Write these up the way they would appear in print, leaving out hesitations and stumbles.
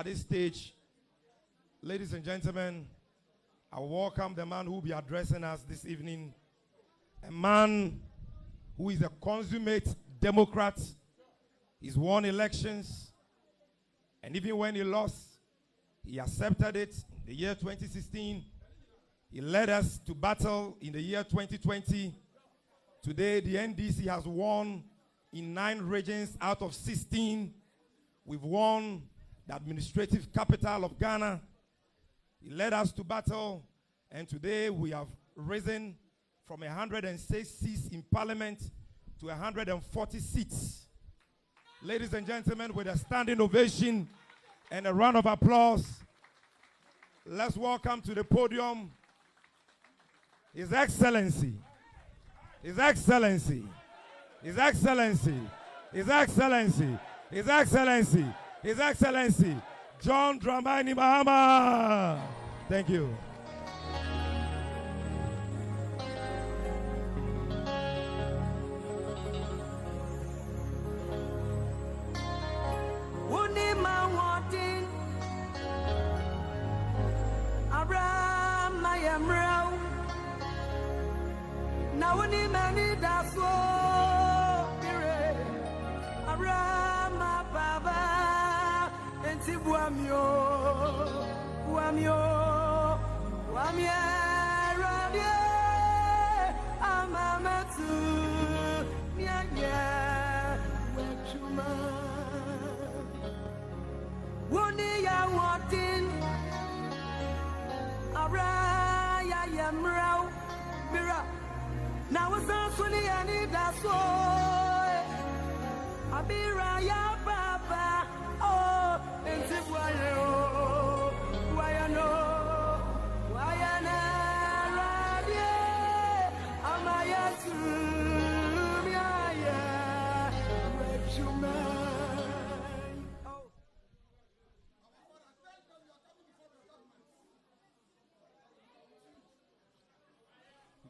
At this stage, ladies and gentlemen, I welcome the man who will be addressing us this evening, a man who is a consummate Democrat. He's won elections, and even when he lost, he accepted it in the year 2016. He led us to battle in the year 2020. Today, the NDC has won in 9 regions out of 16. We've won the administrative capital of Ghana. He led us to battle, and today we have risen from 106 seats in parliament to 140 seats. Ladies and gentlemen, with a standing ovation and a round of applause, let's welcome to the podium His Excellency, His Excellency, His Excellency, His Excellency, His Excellency, His Excellency, John Dramani Mahama. Thank you. Now it's not funny, I need that soul. I'll be right, yeah, Papa. Oh, and tip why I know, why I know, yeah, I'm a yes, yeah, let you man.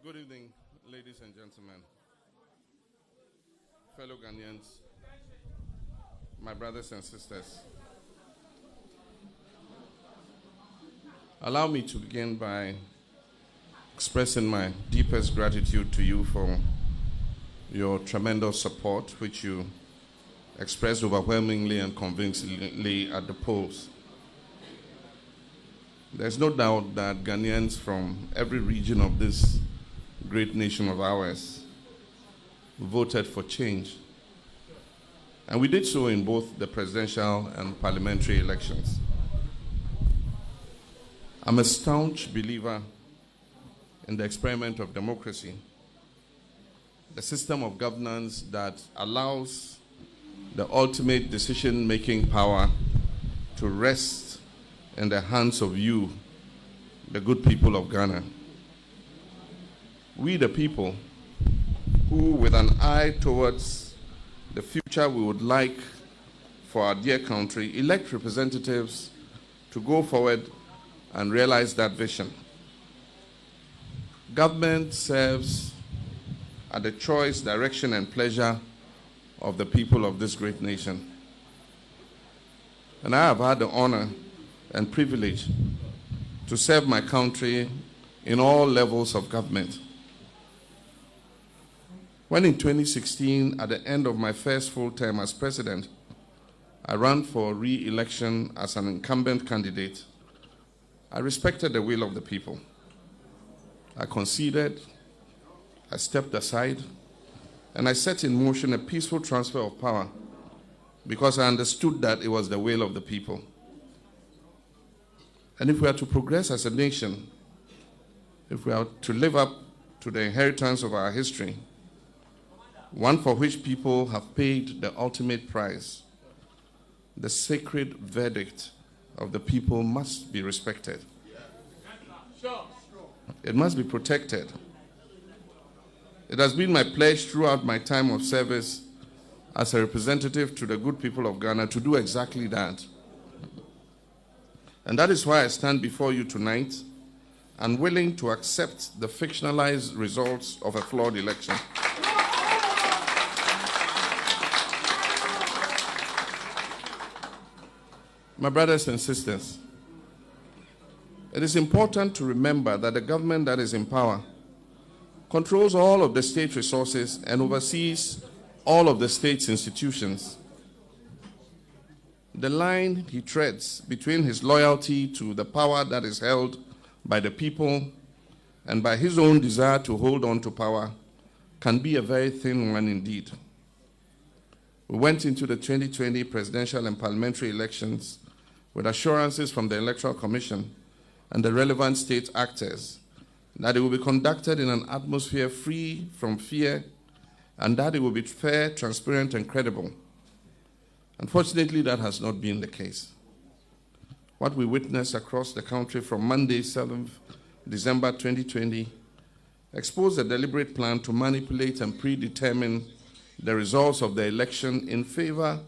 Good evening, ladies and gentlemen, fellow Ghanaians, my brothers and sisters. Allow me to begin by expressing my deepest gratitude to you for your tremendous support, which you expressed overwhelmingly and convincingly at the polls. There's no doubt that Ghanaians from every region of this great nation of ours voted for change. And we did so in both the presidential and parliamentary elections. I'm a staunch believer in the experiment of democracy, the system of governance that allows the ultimate decision-making power to rest in the hands of you, the good people of Ghana. We, the people, who, with an eye towards the future we would like for our dear country, elect representatives to go forward and realize that vision. Government serves at the choice, direction, and pleasure of the people of this great nation. And I have had the honor and privilege to serve my country in all levels of government. When in 2016, at the end of my first full term as president, I ran for re-election as an incumbent candidate, I respected the will of the people. I conceded, I stepped aside, and I set in motion a peaceful transfer of power because I understood that it was the will of the people. And if we are to progress as a nation, if we are to live up to the inheritance of our history, one for which people have paid the ultimate price, the sacred verdict of the people must be respected. It must be protected. It has been my pledge throughout my time of service as a representative to the good people of Ghana to do exactly that. And that is why I stand before you tonight, unwilling to accept the fictionalized results of a flawed election. My brothers and sisters, it is important to remember that the government that is in power controls all of the state resources and oversees all of the state's institutions. The line he treads between his loyalty to the power that is held by the people and by his own desire to hold on to power can be a very thin one indeed. We went into the 2020 presidential and parliamentary elections with assurances from the Electoral Commission and the relevant state actors that it will be conducted in an atmosphere free from fear and that it will be fair, transparent, and credible. Unfortunately, that has not been the case. What we witnessed across the country from Monday, 7th December 2020, exposed a deliberate plan to manipulate and predetermine the results of the election in favor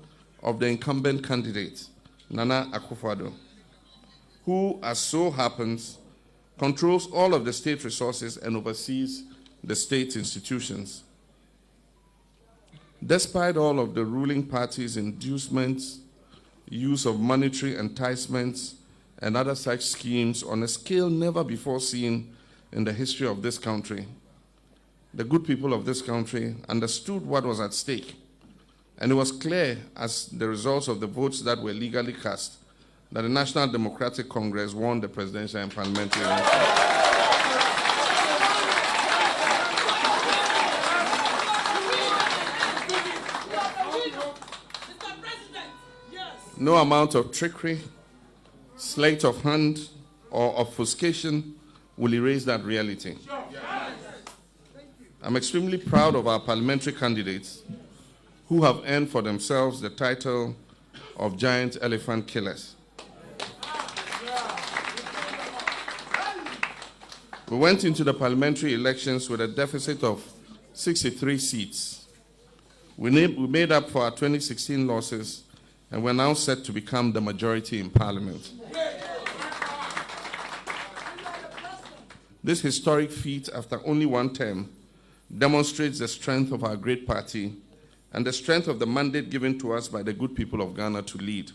of the incumbent candidate, Nana Akufo-Addo, who, as so happens, controls all of the state resources and oversees the state institutions. Despite all of the ruling party's inducements, use of monetary enticements, and other such schemes on a scale never before seen in the history of this country, the good people of this country understood what was at stake, and it was clear as the results of the votes that were legally cast that the National Democratic Congress won the presidential and parliamentary elections. No amount of trickery, sleight of hand, or obfuscation will erase that reality. I'm extremely proud of our parliamentary candidates who have earned for themselves the title of giant elephant killers. We went into the parliamentary elections with a deficit of 63 seats. We made up for our 2016 losses, and we're now set to become the majority in Parliament. This historic feat, after only one term, demonstrates the strength of our great party and the strength of the mandate given to us by the good people of Ghana to lead.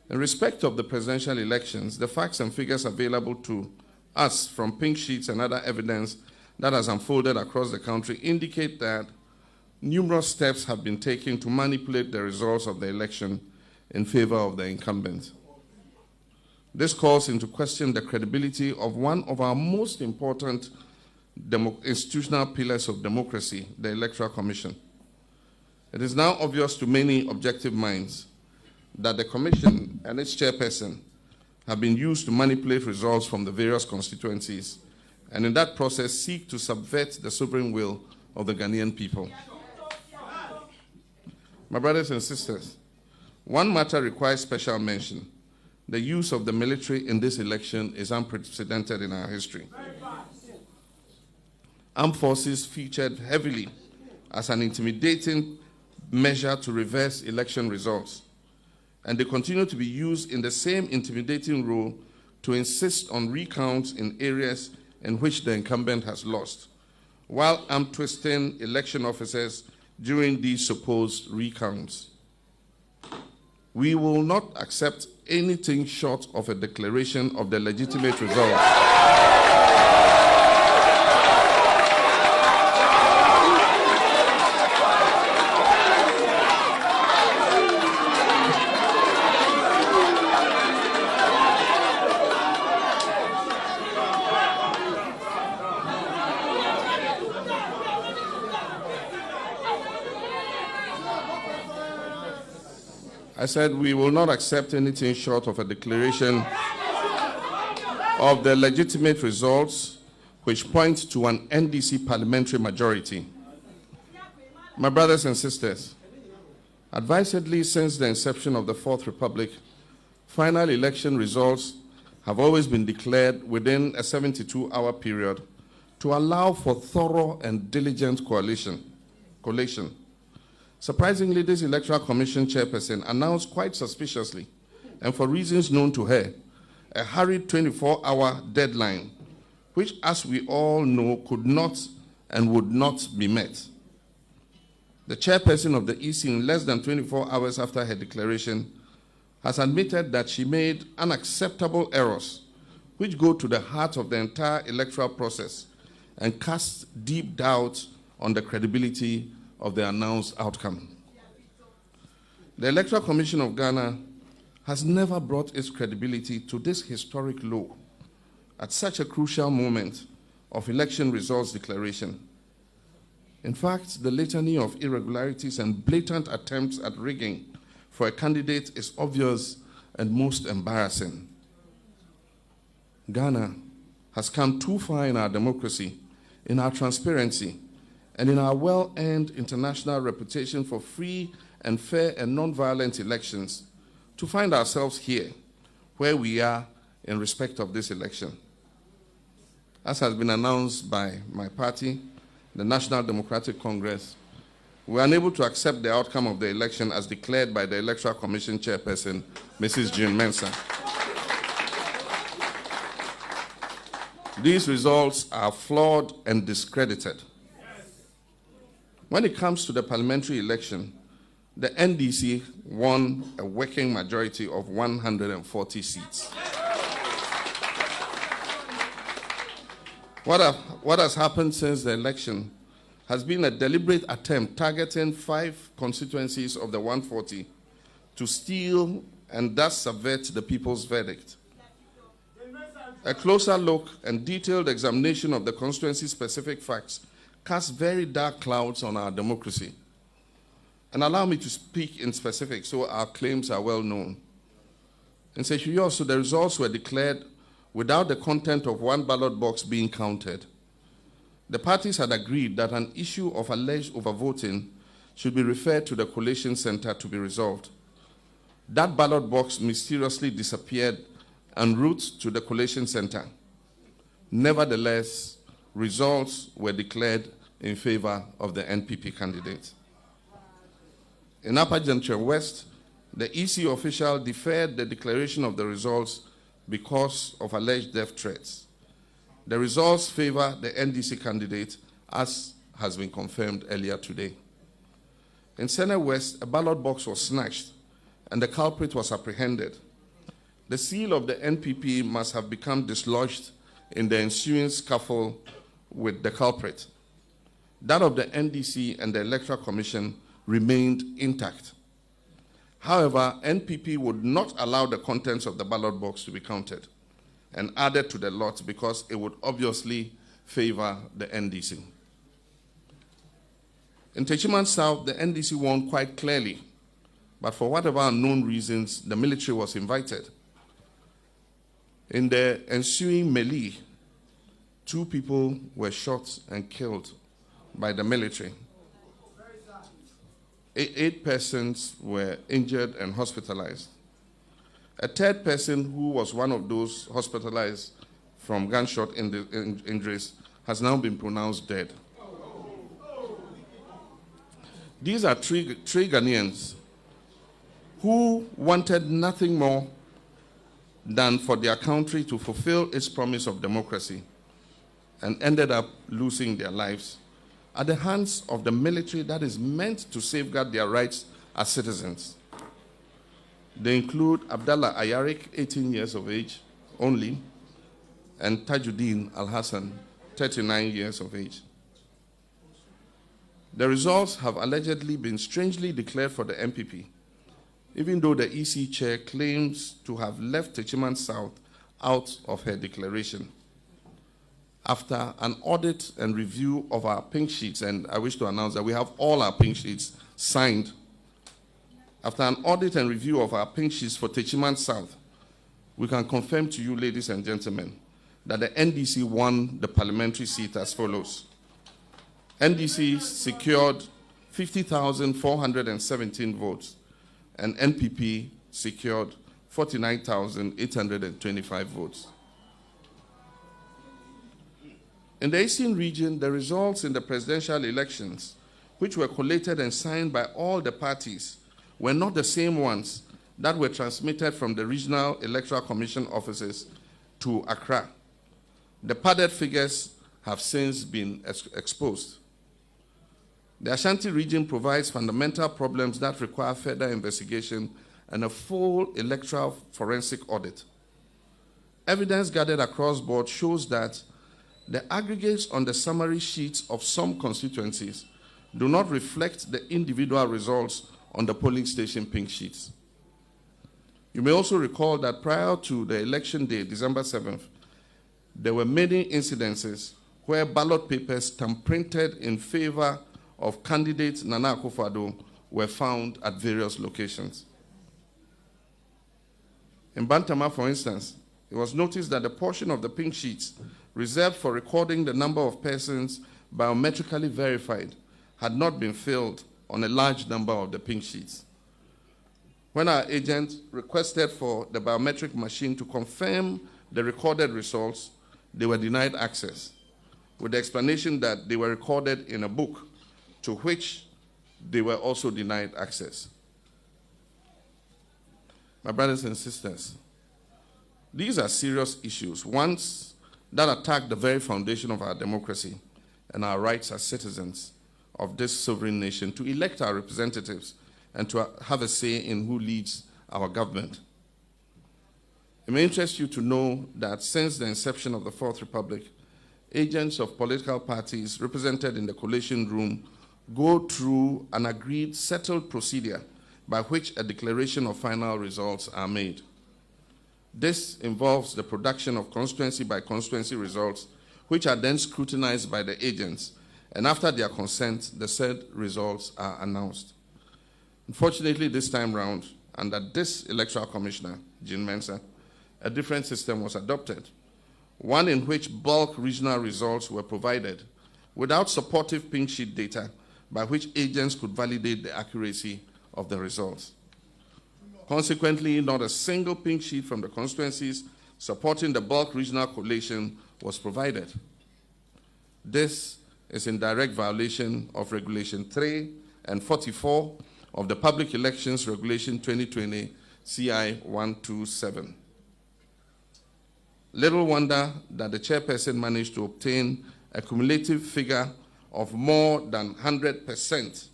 In respect of the presidential elections, the facts and figures available to us from pink sheets and other evidence that has unfolded across the country indicate that numerous steps have been taken to manipulate the results of the election in favor of the incumbent. This calls into question the credibility of one of our most important institutional pillars of democracy, the Electoral Commission. It is now obvious to many objective minds that the Commission and its chairperson have been used to manipulate results from the various constituencies and in that process seek to subvert the sovereign will of the Ghanaian people. My brothers and sisters, one matter requires special mention. The use of the military in this election is unprecedented in our history. Armed forces featured heavily as an intimidating measure to reverse election results, and they continue to be used in the same intimidating role to insist on recounts in areas in which the incumbent has lost, while arm-twisting election officers during these supposed recounts. We will not accept anything short of a declaration of the legitimate results. I said we will not accept anything short of a declaration of the legitimate results which point to an NDC parliamentary majority. My brothers and sisters, advisedly since the inception of the Fourth Republic, final election results have always been declared within a 72-hour period to allow for thorough and diligent collation. Surprisingly, this Electoral Commission chairperson announced quite suspiciously, and for reasons known to her, a hurried 24-hour deadline, which, as we all know, could not and would not be met. The chairperson of the EC, in less than 24 hours after her declaration, has admitted that she made unacceptable errors which go to the heart of the entire electoral process and cast deep doubt on the credibility of the announced outcome. The Electoral Commission of Ghana has never brought its credibility to this historic low at such a crucial moment of election results declaration. In fact, the litany of irregularities and blatant attempts at rigging for a candidate is obvious and most embarrassing. Ghana has come too far in our democracy, in our transparency, and in our well-earned international reputation for free and fair and non-violent elections to find ourselves here, where we are in respect of this election. As has been announced by my party, the National Democratic Congress, we are unable to accept the outcome of the election as declared by the Electoral Commission Chairperson, Mrs. June Mensah. These results are flawed and discredited. When it comes to the parliamentary election, the NDC won a working majority of 140 seats. What has happened since the election has been a deliberate attempt targeting 5 constituencies of the 140 to steal and thus subvert the people's verdict. A closer look and detailed examination of the constituency-specific facts casts very dark clouds on our democracy. And allow me to speak in specifics so our claims are well known. In Seychelles, the results were declared without the content of one ballot box being counted. The parties had agreed that an issue of alleged overvoting should be referred to the collation center to be resolved. That ballot box mysteriously disappeared en route to the collation center. Nevertheless, results were declared in favor of the NPP candidate. In Upper Gentry West, the EC official deferred the declaration of the results because of alleged death threats. The results favor the NDC candidate, as has been confirmed earlier today. In Senate West, a ballot box was snatched and the culprit was apprehended. The seal of the NPP must have become dislodged in the ensuing scuffle with the culprit. That of the NDC and the Electoral Commission remained intact. However, NPP would not allow the contents of the ballot box to be counted and added to the lot because it would obviously favor the NDC. In Techiman South, the NDC won quite clearly, but for whatever unknown reasons, the military was invited. In the ensuing melee, 2 people were shot and killed by the military. 8 persons were injured and hospitalized. A 3rd person, who was one of those hospitalized from gunshot injuries, has now been pronounced dead. These are three Ghanaians who wanted nothing more than for their country to fulfill its promise of democracy and ended up losing their lives at the hands of the military that is meant to safeguard their rights as citizens. They include Abdallah Ayarik, 18 years of age only, and Tajuddin Al-Hassan, 39 years of age. The results have allegedly been strangely declared for the MPP, even though the EC chair claims to have left Techiman South out of her declaration. After an audit and review of our pink sheets, and I wish to announce that we have all our pink sheets signed. After an audit and review of our pink sheets for Techiman South, we can confirm to you, ladies and gentlemen, that the NDC won the parliamentary seat as follows. NDC secured 50,417 votes, and NPP secured 49,825 votes. In the Eastern region, the results in the presidential elections, which were collated and signed by all the parties, were not the same ones that were transmitted from the regional electoral commission offices to Accra. The padded figures have since been exposed. The Ashanti region provides fundamental problems that require further investigation and a full electoral forensic audit. Evidence gathered across board shows that the aggregates on the summary sheets of some constituencies do not reflect the individual results on the polling station pink sheets. You may also recall that prior to the election day, December 7th, there were many incidences where ballot papers thumb-printed in favor of candidate Nana Akufo-Addo were found at various locations. In Bantama, for instance, it was noticed that the portion of the pink sheets reserved for recording the number of persons biometrically verified had not been filled on a large number of the pink sheets. When our agent requested for the biometric machine to confirm the recorded results, they were denied access, with the explanation that they were recorded in a book, to which they were also denied access. My brothers and sisters, these are serious issues, ones that attack the very foundation of our democracy and our rights as citizens of this sovereign nation to elect our representatives and to have a say in who leads our government. It may interest you to know that since the inception of the Fourth Republic, agents of political parties represented in the collation room go through an agreed, settled procedure by which a declaration of final results are made. This involves the production of constituency-by-constituency results, which are then scrutinized by the agents, and after their consent, the said results are announced. Unfortunately, this time round, under this electoral commissioner, Jean Mensa, a different system was adopted, one in which bulk regional results were provided without supportive pink sheet data by which agents could validate the accuracy of the results. Consequently, not a single pink sheet from the constituencies supporting the bulk regional collation was provided. This is in direct violation of Regulation 3 and 44 of the Public Elections Regulation 2020 CI 127. Little wonder that the chairperson managed to obtain a cumulative figure of more than 100%.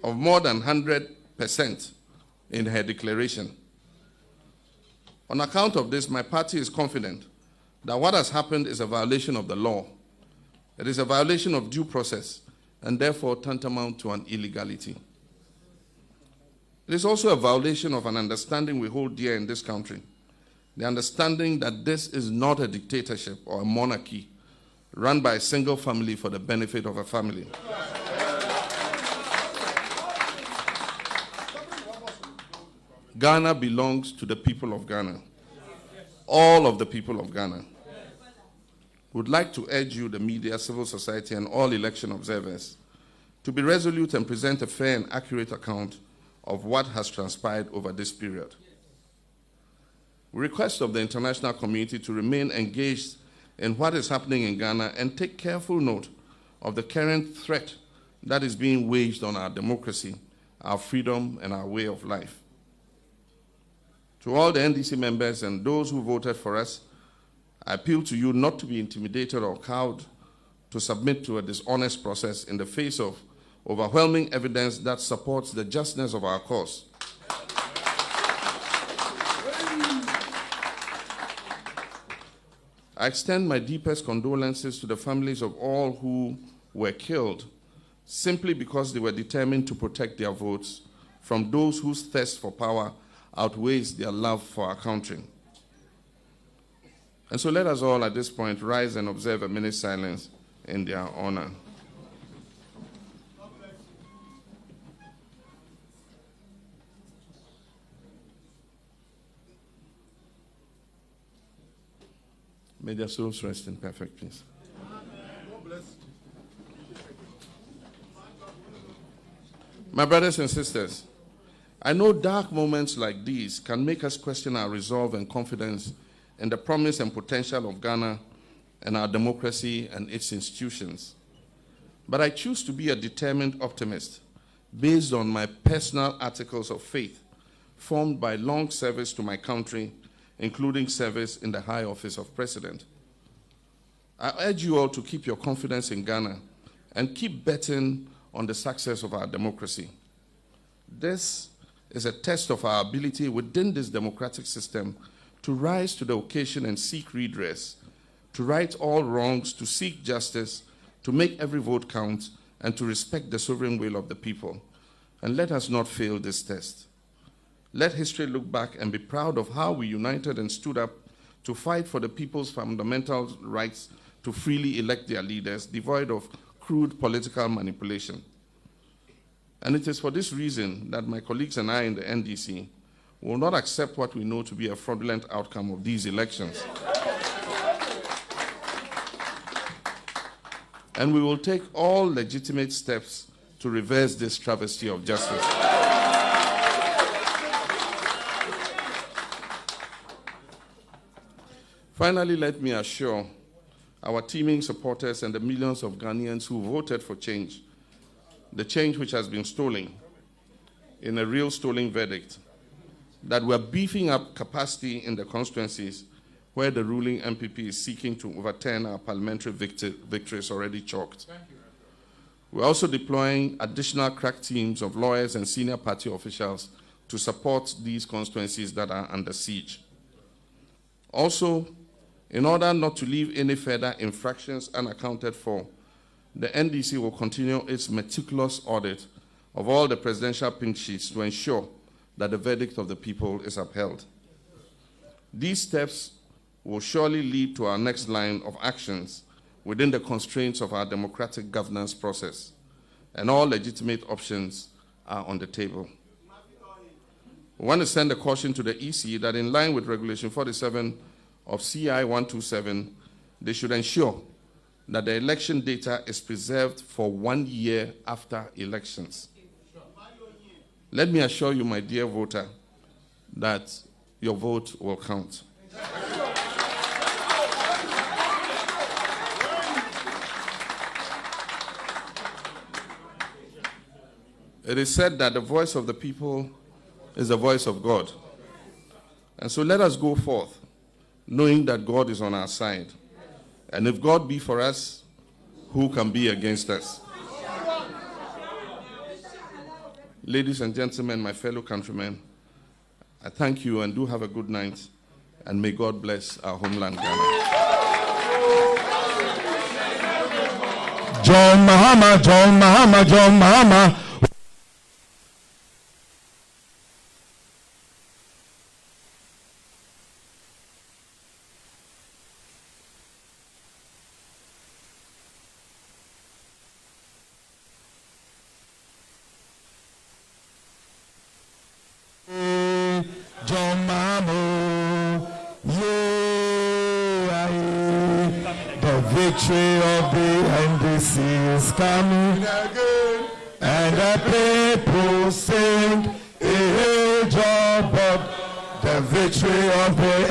Of more than 100% in her declaration. On account of this, my party is confident that what has happened is a violation of the law. It is a violation of due process and therefore tantamount to an illegality. It is also a violation of an understanding we hold dear in this country, the understanding that this is not a dictatorship or a monarchy run by a single family for the benefit of a family. Ghana belongs to the people of Ghana, all of the people of Ghana. Would like to urge you, the media, civil society, and all election observers, to be resolute and present a fair and accurate account of what has transpired over this period. We request of the international community to remain engaged in what is happening in Ghana and take careful note of the current threat that is being waged on our democracy, our freedom, and our way of life. To all the NDC members and those who voted for us, I appeal to you not to be intimidated or cowed to submit to a dishonest process in the face of overwhelming evidence that supports the justness of our cause. I extend my deepest condolences to the families of all who were killed simply because they were determined to protect their votes from those whose thirst for power outweighs their love for our country. And so let us all at this point rise and observe a minute's silence in their honor. May their souls rest in perfect peace. My brothers and sisters, I know dark moments like these can make us question our resolve and confidence in the promise and potential of Ghana and our democracy and its institutions. But I choose to be a determined optimist based on my personal articles of faith formed by long service to my country, including service in the high office of president. I urge you all to keep your confidence in Ghana and keep betting on the success of our democracy. This is a test of our ability within this democratic system to rise to the occasion and seek redress, to right all wrongs, to seek justice, to make every vote count, and to respect the sovereign will of the people. And let us not fail this test. Let history look back and be proud of how we united and stood up to fight for the people's fundamental rights to freely elect their leaders, devoid of crude political manipulation. And it is for this reason that my colleagues and I in the NDC will not accept what we know to be a fraudulent outcome of these elections. And we will take all legitimate steps to reverse this travesty of justice. Finally, let me assure our teeming supporters and the millions of Ghanaians who voted for change, the change which has been stolen in a real stolen verdict, that we're beefing up capacity in the constituencies where the ruling MPP is seeking to overturn our parliamentary victories already chalked. We're also deploying additional crack teams of lawyers and senior party officials to support these constituencies that are under siege. Also, in order not to leave any further infractions unaccounted for, the NDC will continue its meticulous audit of all the presidential pink sheets to ensure that the verdict of the people is upheld. These steps will surely lead to our next line of actions within the constraints of our democratic governance process, and all legitimate options are on the table. We want to send a caution to the EC that in line with Regulation 47 of CI 127, they should ensure that the election data is preserved for 1 year after elections. Let me assure you, my dear voter, that your vote will count. It is said that the voice of the people is the voice of God. And so let us go forth, knowing that God is on our side. And if God be for us, who can be against us? Ladies and gentlemen, my fellow countrymen, I thank you and do have a good night, and may God bless our homeland, Ghana. John Mahama, John Mahama, John Mahama. John Mahama, yeah, the victory of the NDC is coming again, and the people sing, hey, job, the victory of the